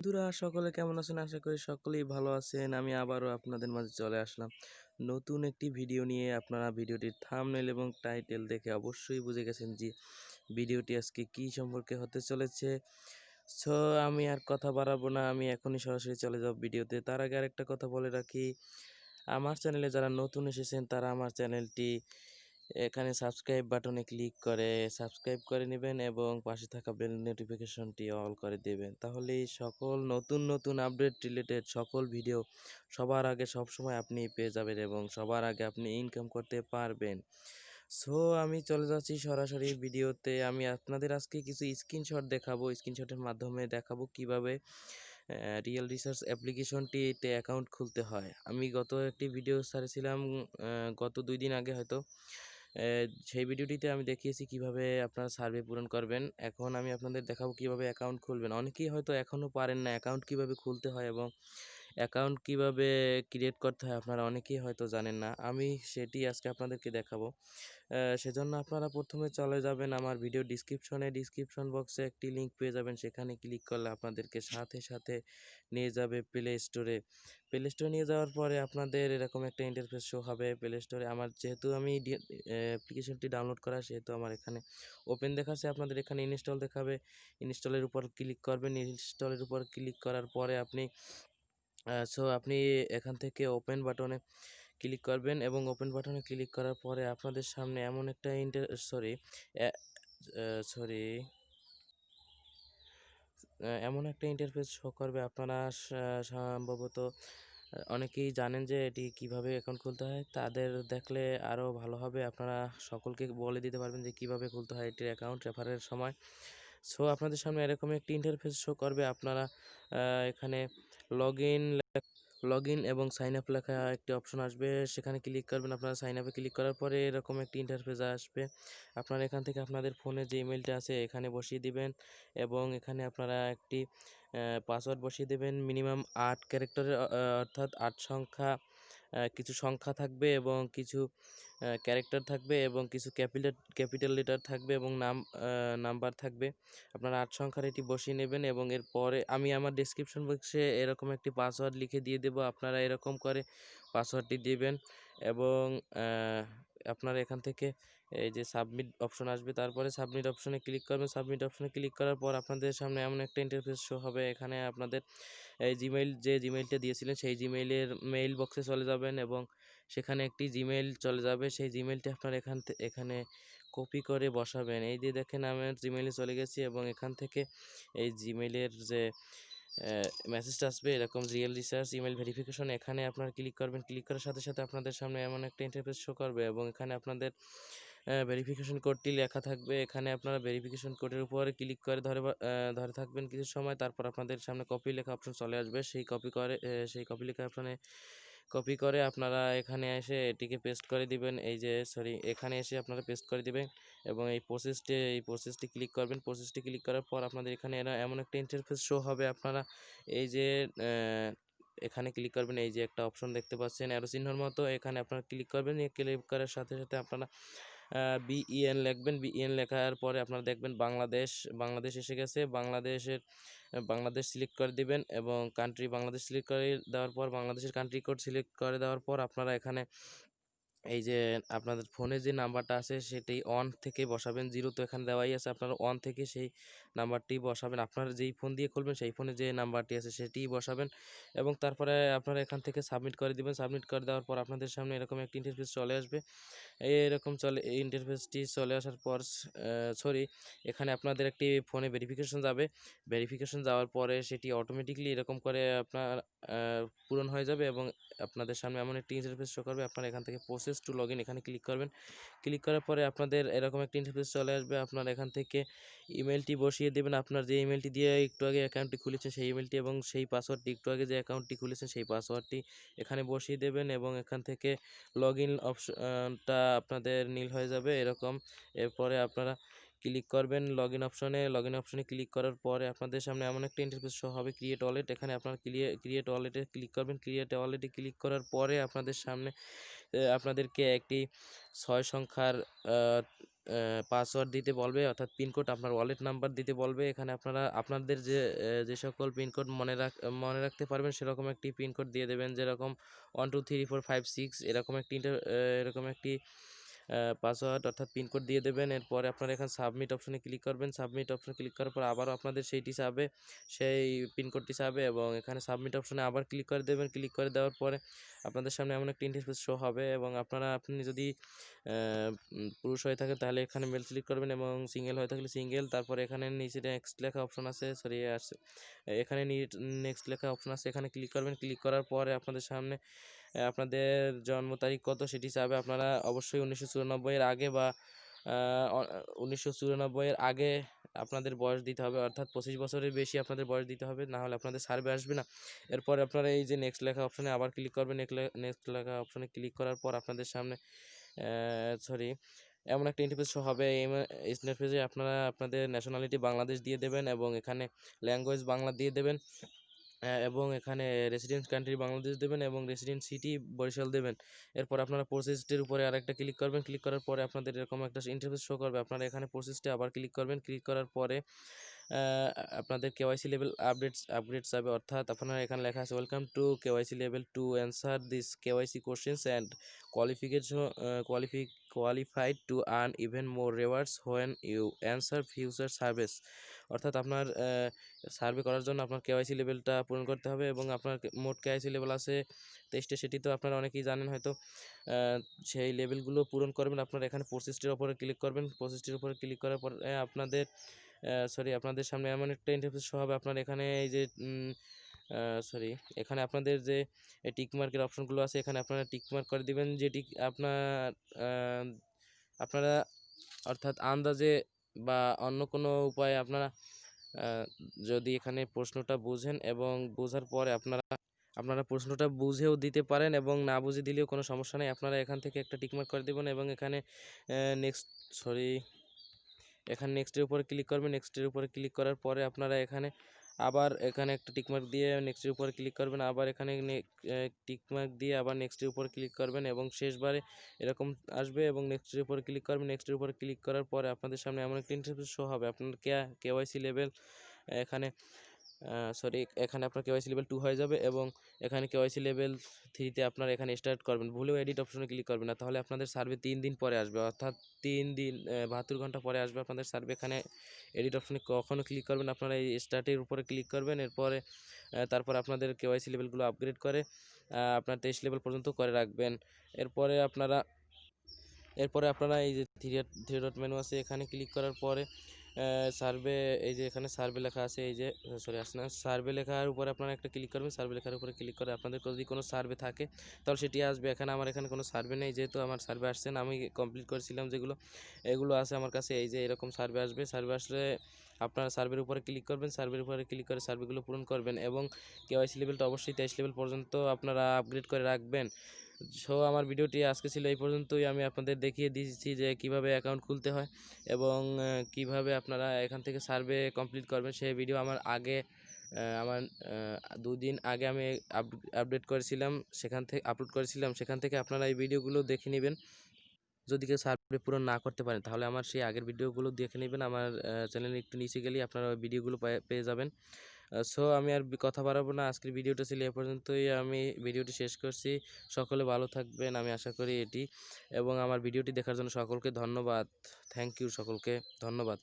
বন্ধুরা সকলে কেমন আছেন? আশা করি সকলেই ভালো আছেন। আমি আবারও আপনাদের মাঝে চলে আসলাম নতুন একটি ভিডিও নিয়ে। আপনারা ভিডিওটির থাম্বনেল এবং টাইটেল দেখে অবশ্যই বুঝে গেছেন যে ভিডিওটি আজকে কী সম্পর্কে হতে চলেছে। সো আমি আর কথা বাড়াবো না, আমি এখনই সরাসরি চলে যাব ভিডিওতে। তার আগে আরেকটা কথা বলে রাখি, আমার চ্যানেলে যারা নতুন এসেছেন তারা আমার চ্যানেলটি এখানে সাবস্ক্রাইব বাটনে ক্লিক করে সাবস্ক্রাইব করে নেবেন এবং পাশে থাকা বেল নোটিফিকেশনটি অল করে দেবেন। তাহলেই সকল নতুন নতুন আপডেট রিলেটেড সকল ভিডিও সবার আগে সবসময় আপনি পেয়ে যাবেন এবং সবার আগে আপনি ইনকাম করতে পারবেন। সো আমি চলে যাচ্ছি সরাসরি ভিডিওতে। আমি আপনাদের আজকে কিছু স্ক্রিনশট দেখাবো। স্ক্রিনশটের মাধ্যমে দেখাবো কিভাবে রিয়েল রিসার্চ অ্যাপ্লিকেশনটিতে অ্যাকাউন্ট খুলতে হয়। আমি গত একটি ভিডিও ছাড়ছিলাম গত 2 দিন আগে হয়তো। সেই ভিডিওটিতে আমি দেখিয়েছি কিভাবে আপনারা সার্ভে পূরণ করবেন। এখন আমি আপনাদের দেখাবো কিভাবে অ্যাকাউন্ট খুলবেন। অনেকেই হয়তো এখনও পারেন না অ্যাকাউন্ট কিভাবে খুলতে হয় এবং অ্যাকাউন্ট কিভাবে ক্রিয়েট করতে হয় আপনারা অনেকেই হয়তো জানেন না। আমি সেটি আজকে আপনাদেরকে দেখাবো। সেজন্য আপনারা প্রথমে চলে যাবেন আমার ভিডিও ডিসক্রিপশন বক্সে একটি লিঙ্ক পেয়ে যাবেন। সেখানে ক্লিক করলে আপনাদেরকে সাথে সাথে নিয়ে যাবে প্লে স্টোরে। প্লে স্টোরে নিয়ে যাওয়ার পরে আপনাদের এরকম একটা ইন্টারফেস শো হবে। প্লে স্টোরে আমার যেহেতু আমি অ্যাপ্লিকেশনটি ডাউনলোড করা সেহেতু আমার এখানে ওপেন দেখাচ্ছে, আপনাদের এখানে ইনস্টল দেখাবে। ইনস্টলের উপর ক্লিক করবেন। ইনস্টলের উপর ক্লিক করার পরে আপনি এখান থেকে ওপেন বাটনে ক্লিক করবেন এবং ওপেন বাটনে ক্লিক করার পরে আপনাদের সামনে এমন একটা এমন একটা ইন্টারফেস শো করবে। আপনারা সম্ভবত অনেকেই জানেন যে এটি কিভাবে অ্যাকাউন্ট খুলতে হয়। তাদের দেখলে আরও ভালো হবে, আপনারা সকলকে বলে দিতে পারবেন যে কিভাবে খুলতে হয় এটির অ্যাকাউন্ট রেফারের সময়। সো আপনাদের সামনে এরকম একটি ইন্টারফেস শো করবে। আপনারা এখানে লগ ইন এবং সাইন আপ লেখা একটি অপশন আসবে, সেখানে ক্লিক করবেন। আপনারা সাইন আপে ক্লিক করার পরে এরকম একটি ইন্টারফেস আসবে। আপনারা এখান থেকে আপনাদের ফোনে যে ইমেলটা আছে এখানে বসিয়ে দিবেন এবং এখানে আপনারা একটি পাসওয়ার্ড বসিয়ে দেবেন। মিনিমাম 8 ক্যারেক্টারের অর্থাৎ 8 সংখ্যা, কিছু সংখ্যা থাকবে এবং কিছু ক্যারেক্টার থাকবে এবং কিছু ক্যাপিটাল লেটার থাকবে এবং নাম্বার থাকবে। আপনারা 8 সংখ্যার এটি বসিয়ে নেবেন এবং এরপরে আমি আমার ডেসক্রিপশন বক্সে এরকম একটি পাসওয়ার্ড লিখে দিয়ে দেবো। আপনারা এরকম করে পাসওয়ার্ডটি দিবেন এবং আপনারা এখান থেকে এই যে সাবমিট অপশন আসবে, তারপরে সাবমিট অপশনে ক্লিক করবেন। সাবমিট অপশনে ক্লিক করার পর আপনাদের সামনে এমন একটা ইন্টারফেস শো হবে। এখানে আপনাদের এই যে জিমেইলটা দিয়েছিলেন সেই জিমেইলের মেইল বক্সে চলে যাবেন এবং সেখানে একটি জিমেইল চলে যাবে। সেই জিমেইলটি আপনারা এখানে কপি করে বসাবেন। এই যে দেখেন আমি জিমেইলে চলে গেছি এবং এখান থেকে এই জিমেইলের যে মেসেজটা আসবে এরকম রিয়েল রিসার্চ ইমেল ভেরিফিকেশন, এখানে আপনারা ক্লিক করবেন। ক্লিক করার সাথে সাথে আপনাদের সামনে এমন একটা ইন্টারফেস শো করবে এবং এখানে আপনাদের ভেরিফিকেশন কোডটি লেখা থাকবে। এখানে আপনারা ভেরিফিকেশন কোডের উপরে ক্লিক করে ধরে থাকবেন কিছু সময়, তারপর আপনাদের সামনে কপি লেখা অপশন চলে আসবে। সেই কপি লেখা অপশনে কপি করে আপনারা এখানে এসে এটিকে পেস্ট করে দিবেন। এখানে এসে আপনারা পেস্ট করে দিবেন এবং এই প্রসেসটি ক্লিক করবেন। প্রসেসটি ক্লিক করার পর আপনাদের এখানে এমন একটা ইন্টারফেস শো হবে। আপনারা এই যে এখানে ক্লিক করবেন। এই যে একটা অপশন দেখতে পাচ্ছেন অ্যারো চিহ্নর মতো, এখানে আপনারা ক্লিক করবেন। ক্লিক করার সাথে সাথে আপনারা বিইএন লিখবেন। বিইএন লেখার পরে আপনারা দেখবেন বাংলাদেশ এসে গেছে। বাংলাদেশ সিলেক্ট করে দিবেন এবং কান্ট্রি বাংলাদেশ সিলেক্ট করে দেওয়ার পর বাংলাদেশের কান্ট্রি কোড সিলেক্ট করে দেওয়ার পর আপনারা এখানে এই যে আপনাদের ফোনে যে নাম্বারটা আছে সেটি অন থেকে বসাবেন। 0 তো এখানে দেওয়াই আছে, আপনারা অন থেকে সেই নাম্বারটি বসাবেন। আপনারা যেই ফোন দিয়ে খুলবেন সেই ফোনে যে নাম্বারটি আছে সেটিই বসাবেন এবং তারপরে আপনারা এখান থেকে সাবমিট করে দিবেন। সাবমিট করে দেওয়ার পর আপনাদের সামনে এরকম একটি ইন্টারফেস চলে আসবে। এই ইন্টারফেসটি চলে আসার পর এখানে আপনাদের একটি ফোনে ভেরিফিকেশন যাবে। ভেরিফিকেশন যাওয়ার পরে সেটি অটোমেটিকলি এরকম করে আপনার পূরণ হয়ে যাবে এবং আপনাদের সামনে এমন একটি ইন্টারফেস শো করবে। আপনারা এখান থেকে প্রসেস টু লগ ইন এখানে ক্লিক করবেন। ক্লিক করার পরে আপনাদের এরকম একটা ইন্টারফেস চলে আসবে। আপনারা এখান থেকে ইমেলটি বসিয়ে দেবেন। আপনার যে ইমেলটি দিয়ে একটু আগে অ্যাকাউন্টটি খুলেছেন সেই ইমেলটি এবং সেই পাসওয়ার্ডটি, একটু আগে যে অ্যাকাউন্টটি খুলেছেন সেই পাসওয়ার্ডটি এখানে বসিয়ে দেবেন এবং এখান থেকে লগ ইন অপশনটা আপনাদের নীল হয়ে যাবে এরকম। এরপরে আপনারা ক্লিক করবেন লগ ইন অপশনে ক্লিক করার পরে আপনাদের সামনে এমন একটা ইন্টারফেস শো হবে ক্রিয়েট ওয়ালেট। এখানে আপনারা ক্রিয়েট ওয়ালেটে ক্লিক করবেন। ক্রিয়েট ওয়ালেটে ক্লিক করার পরে আপনাদের সামনে আপনাদেরকে একটি 6 সংখ্যার পাসওয়ার্ড দিতে বলবে, অর্থাৎ পিনকোড, আপনার ওয়ালেট নাম্বার দিতে বলবে। এখানে আপনারা আপনাদের যে সকল পিনকোড মনে রাখতে পারবেন সেরকম একটি পিনকোড দিয়ে দেবেন, যেরকম 1 2 3 4 5 6 এরকম একটি পাসওয়ার্ড অর্থাৎ পিনকোড দিয়ে দেবেন। এরপরে আপনারা এখানে সাবমিট অপশনে ক্লিক করবেন। সাবমিট অপশনে ক্লিক করার পর আবারও আপনাদের সেই পিনকোডটি চাবে এবং এখানে সাবমিট অপশনে আবার ক্লিক করে দেবেন। ক্লিক করে দেওয়ার পরে আপনাদের সামনে এমন একটা ইন্টারফেস শো হবে এবং আপনি যদি পুরুষ হয়ে থাকেন তাহলে এখানে মেল সিলেক্ট করবেন এবং সিঙ্গেল হয়ে থাকলে সিঙ্গেল। তারপরে এখানে নিচে নেক্সট লেখা অপশন আছে, এখানে নেক্সট লেখা অপশন আছে, এখানে ক্লিক করবেন। ক্লিক করার পরে আপনাদের সামনে আপনাদের জন্ম তারিখ কত সেটি চাবে। আপনারা অবশ্যই 1994 এর আগে বা 1994 এর আগে আপনাদের বয়স দিতে হবে, অর্থাৎ 25 বছরের বেশি আপনাদের বয়স দিতে হবে, না হলে আপনাদের সার্ভে আসবে না। এরপরে আপনারা এই যে নেক্সট লেখা অপশনে আবার ক্লিক করবেন। নেক্সট লেখা অপশনে ক্লিক করার পর আপনাদের সামনে এমন একটা ইন্টারফেস শো হবে। এই ইন্টারফেসে আপনারা আপনাদের ন্যাশনালিটি বাংলাদেশ দিয়ে দেবেন এবং এখানে ল্যাঙ্গুয়েজ বাংলা দিয়ে দেবেন এবং এখানে রেসিডেন্স কান্ট্রি বাংলাদেশ দেবেন এবং রেসিডেন্ট সিটি বরিশাল দেবেন। এরপর আপনারা প্রসেসটির উপরে আরেকটা ক্লিক করবেন। ক্লিক করার পরে আপনাদের এরকম একটা ইন্টারফেস শো করবে। আপনারা এখানে প্রসেসটে আবার ক্লিক করবেন। ক্লিক করার পরে আপনাদের কেওয়াইসি লেভেল আপগ্রেড যাবে, অর্থাৎ আপনারা এখানে লেখা আছে welcome to KYC level two answer this KYC questions and qualified to earn even more rewards when you answer future service. অর্থাৎ আপনার সার্ভে করার জন্য আপনার কেওয়াইসি লেভেলটা পূরণ করতে হবে এবং আপনার মোট কেওয়াইসি লেভেল আছে 23টা, সেটি তো আপনারা অনেকেই জানেন হয়তো। সেই লেভেলগুলো পূরণ করবেন। আপনারা এখানে প্রসেসটির উপরে ক্লিক করবেন। প্রসেসটির উপরে ক্লিক করার পর আপনাদের সামনে এমন একটা ইন্টারফেস শো হবে। আপনার এখানে এই যে এখানে আপনাদের যে টিক মার্কের অপশনগুলো আছে, এখানে আপনারা টিক মার্ক করে দিবেন যেটি আপনারা অর্থাৎ আন্দাজে বা অন্য কোনো উপায়ে আপনারা যদি এখানে প্রশ্নটা বুঝেন এবং বোঝার পরে আপনারা প্রশ্নটা বুঝেও দিতে পারেন এবং না বুঝে দিলেও কোনো সমস্যা নেই। আপনারা এখান থেকে একটা টিকমার্ক করে দেবেন এবং এখানে নেক্সট সরি এখানে নেক্সটের উপরে ক্লিক করবেন। নেক্সটের উপরে ক্লিক করার পরে আপনারা আবার এখানে একটা টিকমার্ক দিয়ে নেক্সটের উপরে ক্লিক করবেন। আবার এখানে টিকমার্ক দিয়ে আবার নেক্সটের উপরে ক্লিক করবেন এবং শেষবারে এরকম আসবে এবং নেক্সটের উপরে ক্লিক করবেন। নেক্সটের উপরে ক্লিক করার পরে আপনাদের সামনে এমন একটা ইন্টারফেস শো হবে। আপনার কেওয়াইসি লেভেল এখানে এখানে আপনার কেওয়াইসি লেভেল 2 হয়ে যাবে এবং এখানে কেওয়াইসি লেভেল 3 তে আপনারা এখানে স্টার্ট করবেন। ভুলেও এডিট অপশনে ক্লিক করবেন না, তাহলে আপনাদের সার্ভে 3 দিন পরে আসবে, অর্থাৎ 3 দিন 72 ঘন্টা পরে আসবে আপনাদের সার্ভে। এখানে এডিট অপশনে কখনো ক্লিক করবেন, আপনারা এই স্টার্টের উপরে ক্লিক করবেন। এরপরে তারপর আপনাদের কেওয়াইসি লেভেলগুলো আপগ্রেড করে আপনার 23 লেভেল পর্যন্ত করে রাখবেন। এরপরে আপনারা এই যে থ্রি ডট মেনু আছে, এখানে ক্লিক করার পরে সার্ভে, এই যে এখানে সার্ভে লেখা আছে, এই যে আসছে না, সার্ভে লেখার উপরে আপনারা একটা ক্লিক করবেন। সার্ভে লেখার উপরে ক্লিক করে আপনাদের যদি কোনো সার্ভে থাকে তাহলে সেটি আসবে। আমার এখানে কোনো সার্ভে নেই, যেহেতু আমার সার্ভে আসছে না, আমি কমপ্লিট করেছিলাম যেগুলো, এগুলো আছে আমার কাছে। এই যে এরকম সার্ভে আসবে। সার্ভে আসলে আপনারা সার্ভের উপরে ক্লিক করবেন। সার্ভের উপরে ক্লিক করে সার্ভেগুলো পূরণ করবেন এবং কেওয়াইসি লেভেলটা অবশ্যই 23 লেভেল পর্যন্ত আপনারা আপগ্রেড করে রাখবেন। আমার ভিডিওটি আজকে ছিল এই পর্যন্তই। আমি আপনাদের দেখিয়ে দিয়েছি যে কিভাবে অ্যাকাউন্ট খুলতে হয় এবং কিভাবে আপনারা এখান থেকে সার্ভে কমপ্লিট করবেন। সেই ভিডিও আমার 2 দিন আগে আমি আপডেট করেছিলাম, আপলোড করেছিলাম। সেখান থেকে আপনারা এই ভিডিওগুলো দেখে নেবেন। যদি কেউ সার্ভে পূরণ না করতে পারেন তাহলে আমার সেই আগের ভিডিওগুলো দেখে নেবেন। আমার চ্যানেলে একটু নিচে গেলেই আপনারা ওই ভিডিওগুলো পেয়ে যাবেন। আমি আর কথা বাড়াবো না, আজকের ভিডিওটা ছিল এ পর্যন্তই। আমি ভিডিওটি শেষ করছি। সকলে ভালো থাকবেন, আমি আশা করি এবং আমার ভিডিওটি দেখার জন্য সকলকে ধন্যবাদ। থ্যাংক ইউ, সকলকে ধন্যবাদ।